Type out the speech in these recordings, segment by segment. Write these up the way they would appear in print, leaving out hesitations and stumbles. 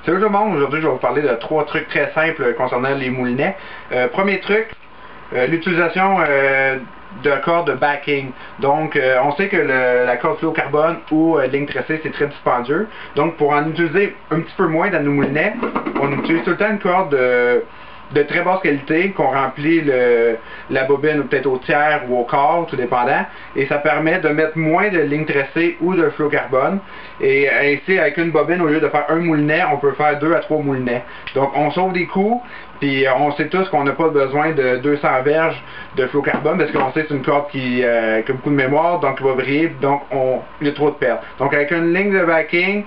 Salut tout le monde, aujourd'hui je vais vous parler de 3 trucs très simples concernant les moulinets. Premier truc, l'utilisation de corde de backing. Donc on sait que la corde fluorocarbone ou ligne tressée c'est très dispendieux. Donc pour en utiliser un petit peu moins dans nos moulinets, on utilise tout le temps une corde de très basse qualité qu'on remplit la bobine peut-être au tiers ou au quart, tout dépendant, et ça permet de mettre moins de lignes tressées ou de fluorocarbone, et ainsi avec une bobine, au lieu de faire un moulinet, on peut faire 2 à 3 moulinets. Donc on sauve des coûts, puis on sait tous qu'on n'a pas besoin de 200 verges de fluorocarbone, parce qu'on sait que c'est une corde qui a beaucoup de mémoire, donc qui va briller, donc il y a trop de pertes. Donc avec une ligne de backing,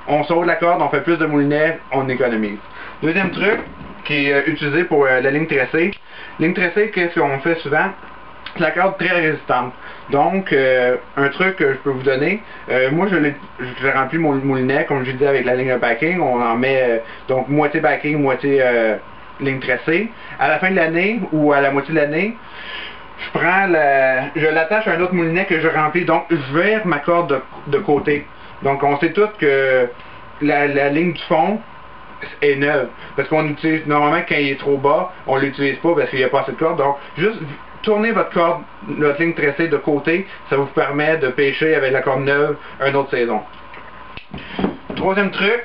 on sauve la corde, on fait plus de moulinets, on économise. Deuxième truc, qui est utilisé pour la ligne tressée. Ligne tressée, qu'est-ce qu'on fait souvent? C'est la corde très résistante. Donc, un truc que je peux vous donner, moi je remplis mon moulinet, comme je disais, avec la ligne de backing. On en met donc moitié backing, moitié ligne tressée. À la fin de l'année, ou à la moitié de l'année, je l'attache à un autre moulinet que je remplis. Donc, je vire ma corde de côté. Donc, on sait tous que la ligne du fond est neuve. Parce qu'on utilise, normalement, quand il est trop bas, on l'utilise pas parce qu'il n'y a pas assez de corde. Donc, juste tournez votre corde, votre ligne tressée de côté, ça vous permet de pêcher avec la corde neuve une autre saison. Troisième truc,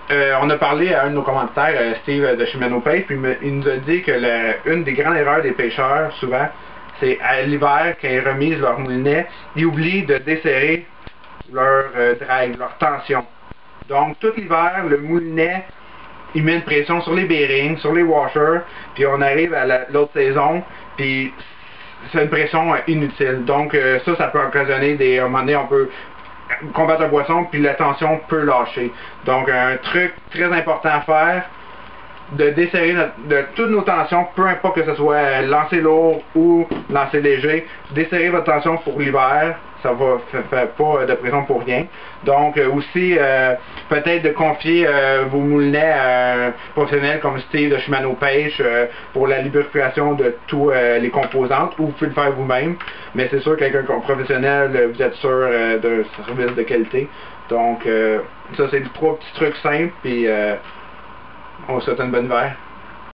on a parlé à un de nos commanditaires, Steve de Shimano Pêche, puis il nous a dit que une des grandes erreurs des pêcheurs, souvent, c'est à l'hiver, quand ils remisent leur moulinet, ils oublient de desserrer leur drag, leur tension. Donc, tout l'hiver, le moulinet, il met une pression sur les bearings, sur les washers, puis on arrive à l'autre saison, puis c'est une pression inutile. Donc, ça peut occasionner à un moment donné, on peut combattre un poisson, puis la tension peut lâcher. Donc, un truc très important à faire, de desserrer de toutes nos tensions, peu importe que ce soit lancer lourd ou lancer léger, desserrer votre tension pour l'hiver, ça va faire pas de pression pour rien. Donc aussi, peut-être de confier vos moulinets à un professionnel comme Steve de Shimano Pêche pour la lubrification de tous les composantes, ou vous pouvez le faire vous-même, mais c'est sûr quelqu'un comme professionnel, vous êtes sûr d'un service de qualité. Donc ça c'est 3 petits trucs simples, puis on vous souhaite une bonne hiver.